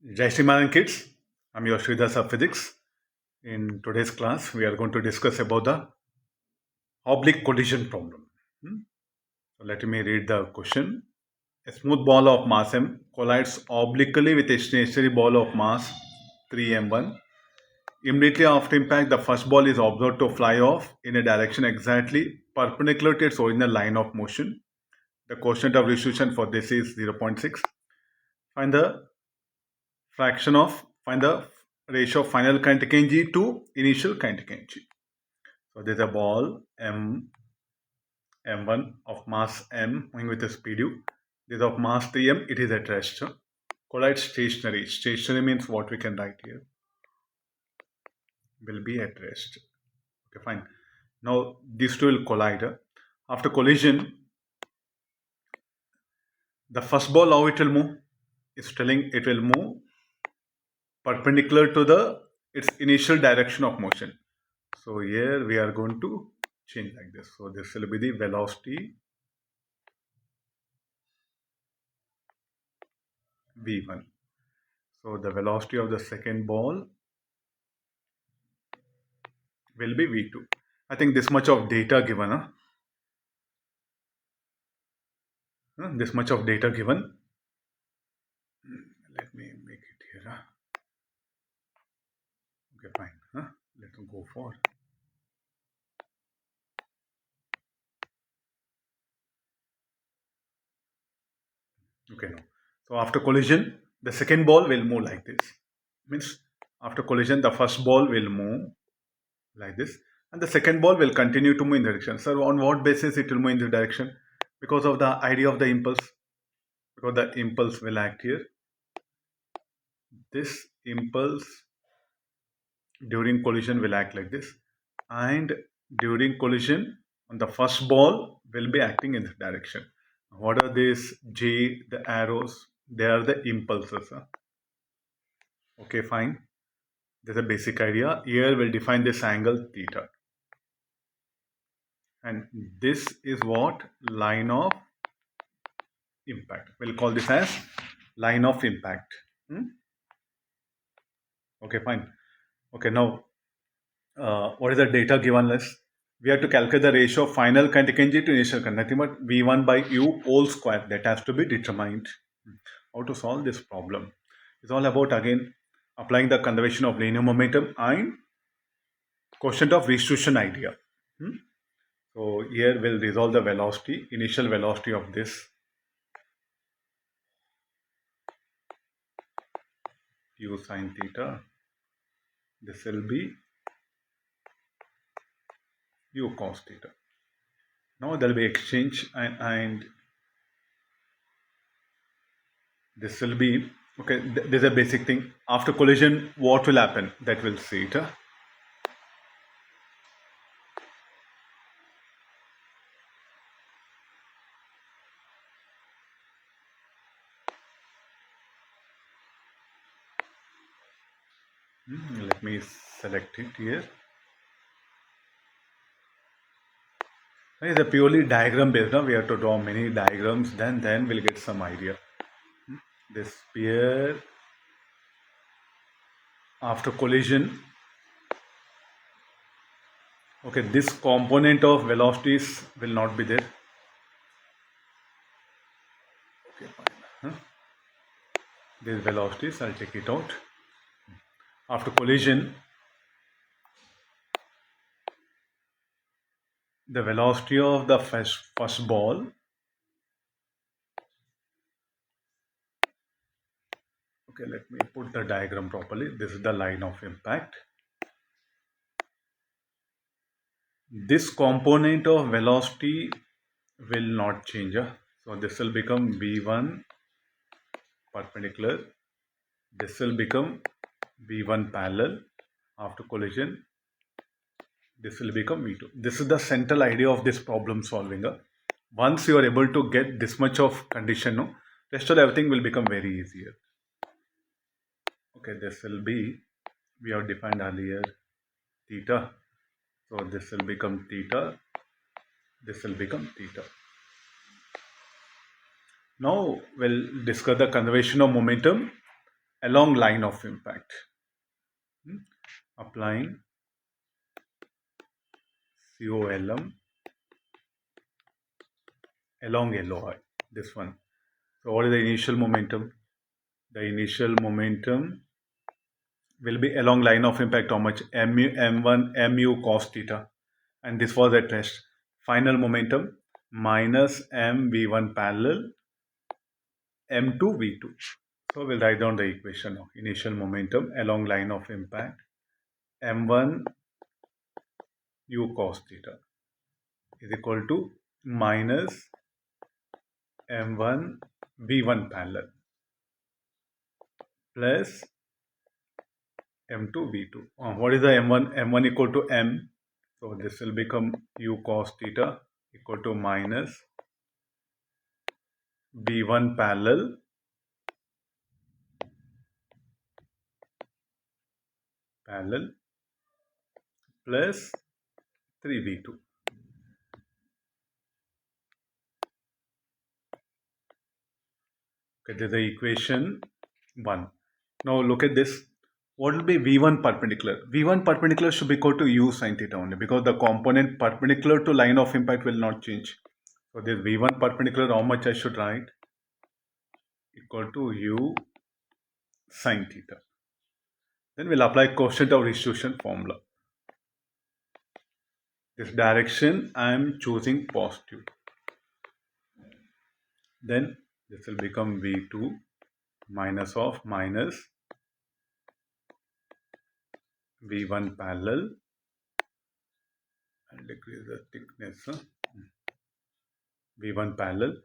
Jai Shri Maran kids, I'm your Sridhar of Physics. In today's class, we are going to discuss about the oblique collision problem. So let me read the question. A smooth ball of mass m collides obliquely with a stationary ball of mass 3m1. Immediately after impact, the first ball is observed to fly off in a direction exactly perpendicular to its original line of motion. The quotient of restitution for this is 0.6. Find the find the ratio of final kinetic energy to initial kinetic energy. So there's a ball m1 of mass m moving with a speed u. This of mass 3m, it is at rest. Collide stationary. Stationary means what we can write here. Will be at rest. Okay, fine. Now these two will collide. After collision, the first ball, how it will move? It's telling it will move perpendicular to its initial direction of motion. So here we are going to change like this. So this will be the velocity v1. So the velocity of the second ball will be v2. I think this much of data given. This much of data given. Let me make it here. Okay, fine. Let's go for. Okay, no. So after collision, the second ball will move like this. Means after collision, the first ball will move like this, and the second ball will continue to move in the direction. So on what basis it will move in the direction? Because of the idea of the impulse. Because the impulse will act here. This impulse during collision will act like this, and during collision on the first ball will be acting in this direction. What are these J, the arrows? They are the impulses. Okay, fine. There's a basic idea. Here we'll define this angle theta. And this is what? Line of impact. We'll call this as line of impact. Okay, fine. Okay, now what is the data given us? We have to calculate the ratio of final kinetic energy to initial kinetic, nothing but v1 by u whole square. That has to be determined. How to solve this problem? It's all about, again, applying the conservation of linear momentum and quotient of restitution idea. So here we'll resolve the velocity, initial velocity of this u sine theta. This will be u cos theta. Now there will be exchange, and this will be, okay, there's a basic thing. After collision, what will happen? That we'll see it. Let me select it here. It's a purely diagram based. We have to draw many diagrams, then we'll get some idea. This sphere after collision. Okay, this component of velocities will not be there. Okay, fine. These velocities, I'll take it out. After collision, the velocity of the first ball okay, let me put the diagram properly. This is the line of impact. This component of velocity will not change. So this will become v1 perpendicular. This will become v1 parallel. After collision, this will become v2. This is the central idea of this problem solving. Once you are able to get this much of condition, rest of everything will become very easier. Okay, this will be, we have defined earlier, theta. So this will become theta. This will become theta. Now we'll discuss the conservation of momentum along line of impact. Applying COLM along LOI, this one. So what is the initial momentum? The initial momentum will be along line of impact, how much? M1 mu cos theta, and this was at rest. Final momentum minus mv1 parallel m2 v2. So we'll write down the equation of initial momentum along line of impact m1 u cos theta is equal to minus m1 v1 parallel plus m2 v2. What is the m1? m1 equal to m. So this will become u cos theta equal to minus v1 parallel plus 3v2. Okay, this is the equation 1. Now look at this. What will be V1 perpendicular? V1 perpendicular should be equal to u sin theta only, because the component perpendicular to line of impact will not change. So this V1 perpendicular, how much I should write? Equal to u sin theta. Then we'll apply coefficient of restitution formula. This direction I am choosing positive. Then this will become V2 minus of minus V1 parallel. I'll decrease the thickness. V1 parallel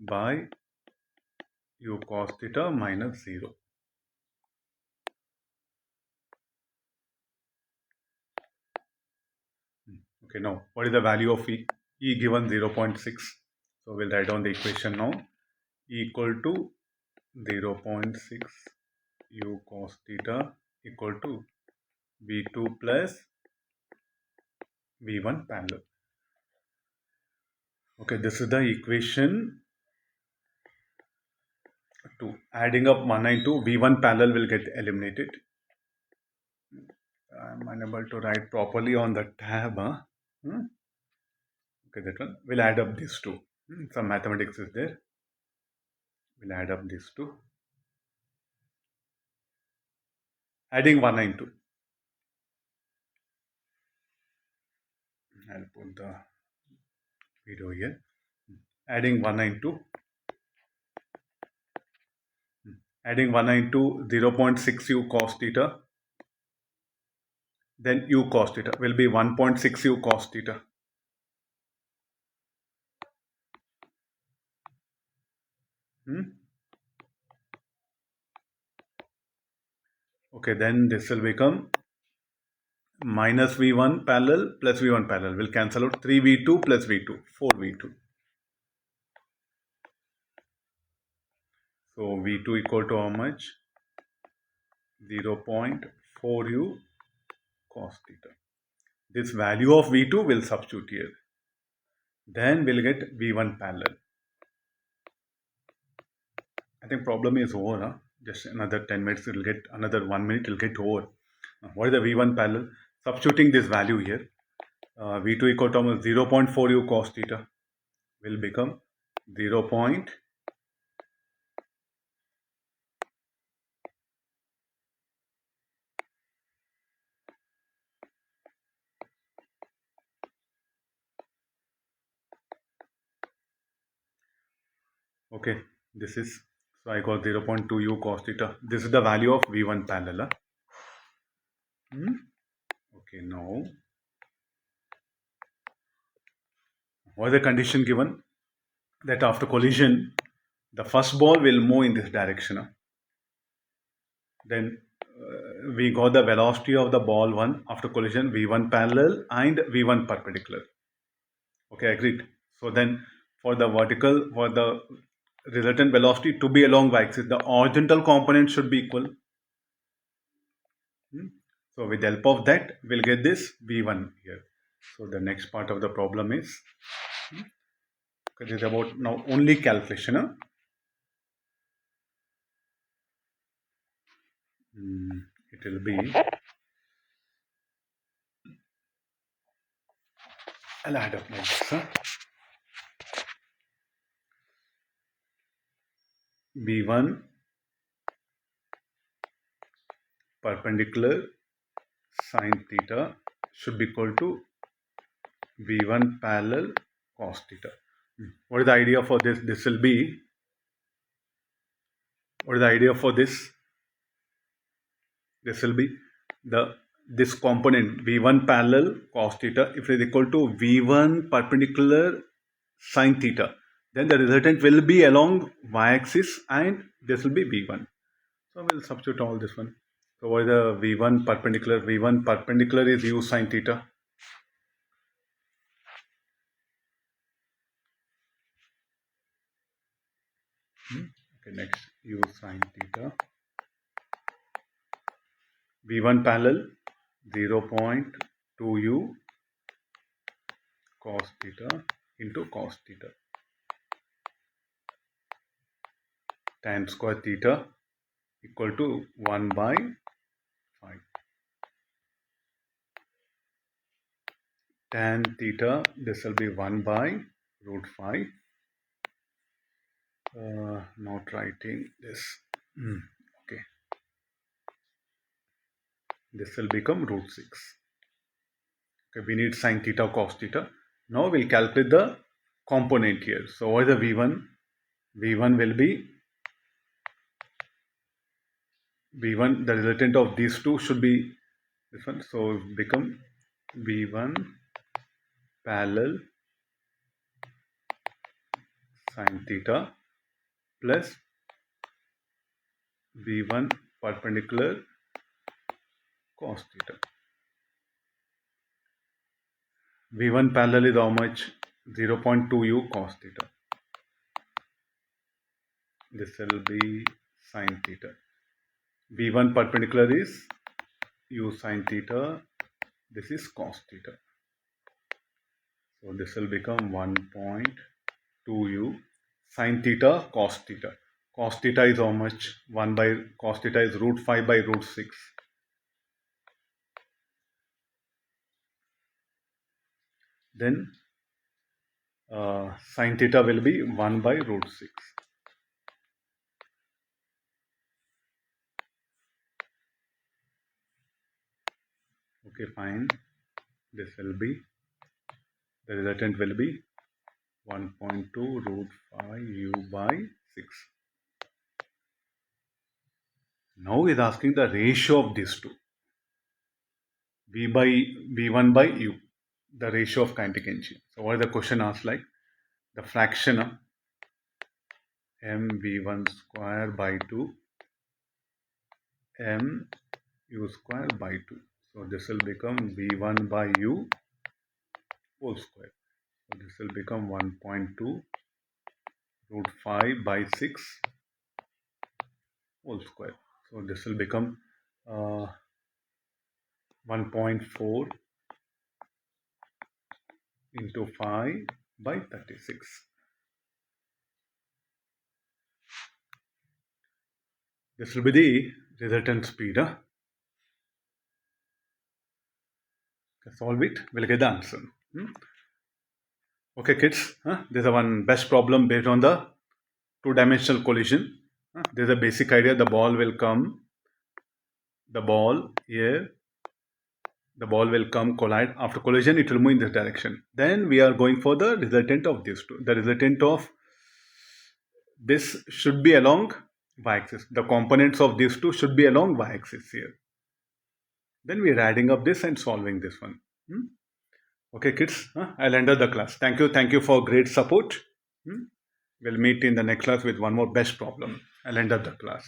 by u cos theta minus 0. Okay, now what is the value of E? E given 0.6. So we'll write down the equation now. E equal to 0.6 u cos theta equal to V2 plus V1 parallel. Okay, this is the equation 2. Adding up 1 and 2, V1 parallel will get eliminated. I'm unable to write properly on the tab. Okay, that one. We'll add up these two. Some mathematics is there. We'll add up these two. Adding 1 and 2. I'll put the video here. Adding 1 and 2. Adding 1 and 2, 0.6 u cos theta. Then u cos theta will be 1.6 u cos theta. Okay, then this will become minus V1 parallel plus V1 parallel. Will cancel out 3V2 plus V2, 4V2. So V2 equal to how much? 0.4 u cos theta. This value of V2 will substitute here. Then we'll get V1 parallel. I think problem is over. Huh? Just another 10 minutes, it will get another 1 minute, it will get over. What is the V1 parallel? Substituting this value here, V2 equal to 0.4 u cos theta will become 0. Okay, this is, so I got 0.2 u cos theta. This is the value of V1 parallel. Okay, now what is the condition given? That after collision, the first ball will move in this direction. Then we got the velocity of the ball 1 after collision, V1 parallel and V1 perpendicular. Okay, agreed. So then for the vertical, for the resultant velocity to be along y-axis, the horizontal component should be equal. So with the help of that, we'll get this V1 here. So the next part of the problem is, because it's about now only calculation. it will be, I'll add up like this. B1 perpendicular sine theta should be equal to V1 parallel cos theta. What is the idea for this? This will be, what is the idea for this? This will be this component V1 parallel cos theta, if it is equal to V1 perpendicular sine theta, then the resultant will be along y-axis and this will be V1. So we'll substitute all this one. So what is the V1 perpendicular? V1 perpendicular is u sine theta. Okay, next u sine theta. V1 parallel 0.2u cos theta into cos theta. Tan square theta equal to 1 by 5. Tan theta, this will be 1 by root 5. Not writing this. Okay. This will become root 6. Okay, we need sine theta, cos theta. Now we'll calculate the component here. So what is the V1? V1 will be, V1, the resultant of these two should be this one. So it become V1 parallel sine theta plus V1 perpendicular cos theta. V1 parallel is how much? 0.2u cos theta. This will be sine theta. V1 perpendicular is u sine theta. This is cos theta. So this will become 1.2u sine theta cos theta. Cos theta is how much? 1 by cos theta is root 5 by root 6. Then sine theta will be 1 by root 6. Okay, fine. This will be, the resultant will be 1.2 root 5 u by 6. Now is asking the ratio of these two. V1 by u, the ratio of kinetic energy. So what is the question asked like? The fraction of mv1 square by 2 m u square by 2. So this will become v1 by u whole square. So this will become 1.2 root 5 by 6 whole square. So this will become 1.4 into 5 by 36. This will be the resultant speed. Solve it, we'll get the answer. Okay, kids, this is one best problem based on the two-dimensional collision. There's a basic idea. The ball will come, the ball here, the ball will come, collide. After collision, it will move in this direction. Then we are going for the resultant of these two. The resultant of this should be along y-axis. The components of these two should be along y-axis here. Then we are adding up this and solving this one. Okay, kids, I'll end the class. Thank you for great support. We'll meet in the next class with one more best problem. I'll end up the class.